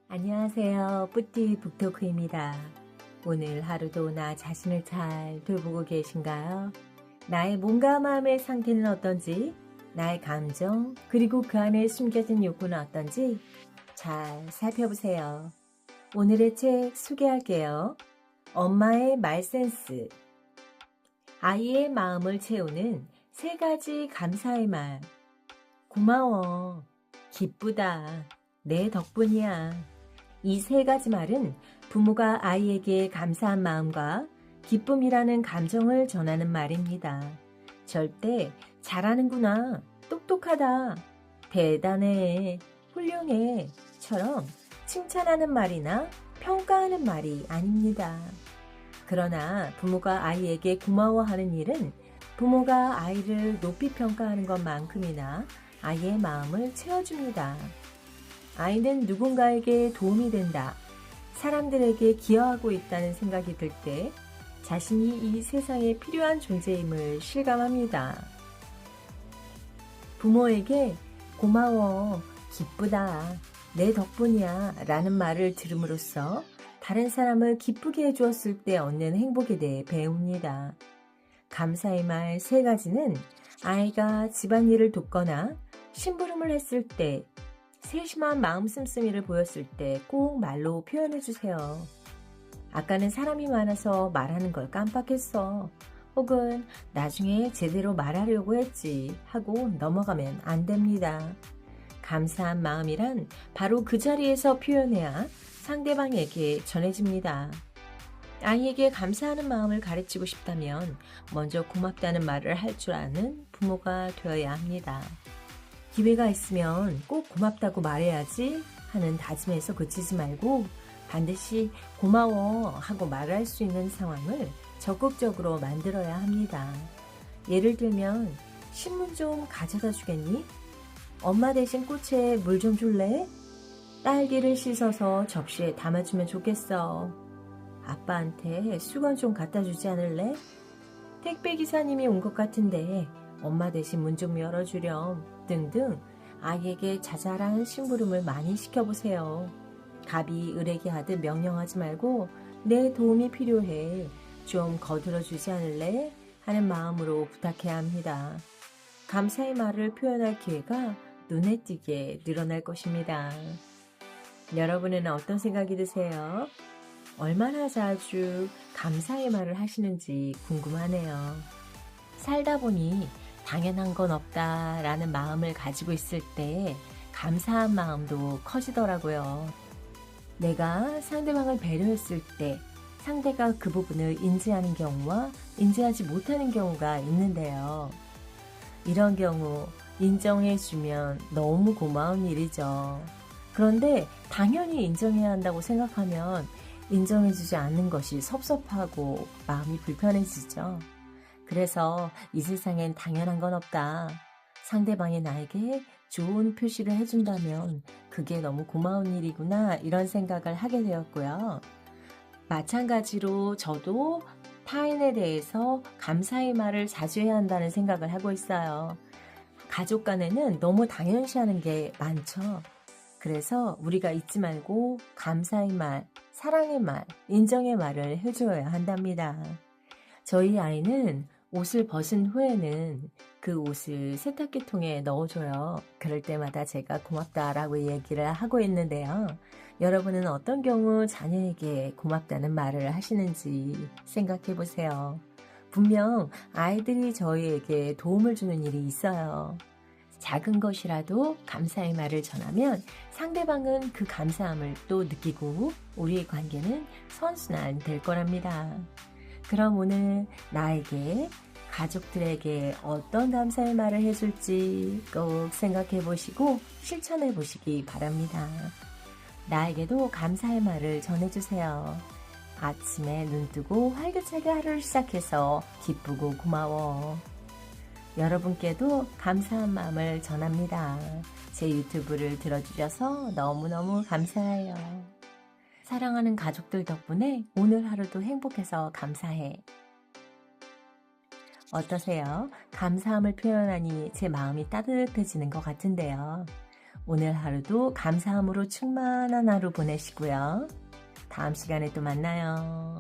안녕하세요. 뿌띠 북토크입니다. 오늘 하루도 나 자신을 잘 돌보고 계신가요? 나의 몸과 마음의 상태는 어떤지, 나의 감정, 그리고 그 안에 숨겨진 욕구는 어떤지 잘 살펴보세요. 오늘의 책 소개할게요. 엄마의 말센스. 아이의 마음을 채우는 3가지 감사의 말. 고마워. 기쁘다. 내 덕분이야. 이 3가지 말은 부모가 아이에게 감사한 마음과 기쁨이라는 감정을 전하는 말입니다. 절대 잘하는구나, 똑똑하다, 대단해, 훌륭해 처럼 칭찬하는 말이나 평가하는 말이 아닙니다. 그러나 부모가 아이에게 고마워하는 일은 부모가 아이를 높이 평가하는 것만큼이나 아이의 마음을 채워줍니다. 아이는 누군가에게 도움이 된다, 사람들에게 기여하고 있다는 생각이 들 때 자신이 이 세상에 필요한 존재임을 실감합니다. 부모에게 고마워, 기쁘다, 내 덕분이야 라는 말을 들음으로써 다른 사람을 기쁘게 해주었을 때 얻는 행복에 대해 배웁니다. 감사의 말 3가지는 아이가 집안일을 돕거나 심부름을 했을 때, 세심한 마음 씀씀이를 보였을 때 꼭 말로 표현해주세요. 아까는 사람이 많아서 말하는 걸 깜빡했어. 혹은 나중에 제대로 말하려고 했지 하고 넘어가면 안 됩니다. 감사한 마음이란 바로 그 자리에서 표현해야 상대방에게 전해집니다. 아이에게 감사하는 마음을 가르치고 싶다면 먼저 고맙다는 말을 할 줄 아는 부모가 되어야 합니다. 기회가 있으면 꼭 고맙다고 말해야지 하는 다짐에서 그치지 말고 반드시 고마워 하고 말할 수 있는 상황을 적극적으로 만들어야 합니다. 예를 들면 신문 좀 가져다 주겠니? 엄마 대신 꽃에 물 좀 줄래? 딸기를 씻어서 접시에 담아주면 좋겠어. 아빠한테 수건 좀 갖다 주지 않을래? 택배 기사님이 온 것 같은데 엄마 대신 문 좀 열어주렴 등등 아이에게 자잘한 심부름을 많이 시켜보세요. 갑이 을에게 하듯 명령하지 말고 내 도움이 필요해, 좀 거들어주지 않을래? 하는 마음으로 부탁해야 합니다. 감사의 말을 표현할 기회가 눈에 띄게 늘어날 것입니다. 여러분은 어떤 생각이 드세요? 얼마나 자주 감사의 말을 하시는지 궁금하네요. 살다 보니 당연한 건 없다라는 마음을 가지고 있을 때 감사한 마음도 커지더라고요. 내가 상대방을 배려했을 때 상대가 그 부분을 인지하는 경우와 인지하지 못하는 경우가 있는데요. 이런 경우 인정해주면 너무 고마운 일이죠. 그런데 당연히 인정해야 한다고 생각하면 인정해주지 않는 것이 섭섭하고 마음이 불편해지죠. 그래서 이 세상엔 당연한 건 없다. 상대방이 나에게 좋은 표시를 해준다면 그게 너무 고마운 일이구나, 이런 생각을 하게 되었고요. 마찬가지로 저도 타인에 대해서 감사의 말을 자주 해야 한다는 생각을 하고 있어요. 가족 간에는 너무 당연시하는 게 많죠. 그래서 우리가 잊지 말고 감사의 말, 사랑의 말, 인정의 말을 해줘야 한답니다. 저희 아이는 옷을 벗은 후에는 그 옷을 세탁기통에 넣어줘요. 그럴 때마다 제가 고맙다라고 얘기를 하고 있는데요. 여러분은 어떤 경우 자녀에게 고맙다는 말을 하시는지 생각해 보세요. 분명 아이들이 저희에게 도움을 주는 일이 있어요. 작은 것이라도 감사의 말을 전하면 상대방은 그 감사함을 또 느끼고 우리의 관계는 선순환될 거랍니다. 그럼 오늘 나에게, 가족들에게 어떤 감사의 말을 해줄지 꼭 생각해 보시고 실천해 보시기 바랍니다. 나에게도 감사의 말을 전해주세요. 아침에 눈 뜨고 활기차게 하루를 시작해서 기쁘고 고마워. 여러분께도 감사한 마음을 전합니다. 제 유튜브를 들어주셔서 너무너무 감사해요. 사랑하는 가족들 덕분에 오늘 하루도 행복해서 감사해. 어떠세요? 감사함을 표현하니 제 마음이 따뜻해지는 것 같은데요. 오늘 하루도 감사함으로 충만한 하루 보내시고요. 다음 시간에 또 만나요.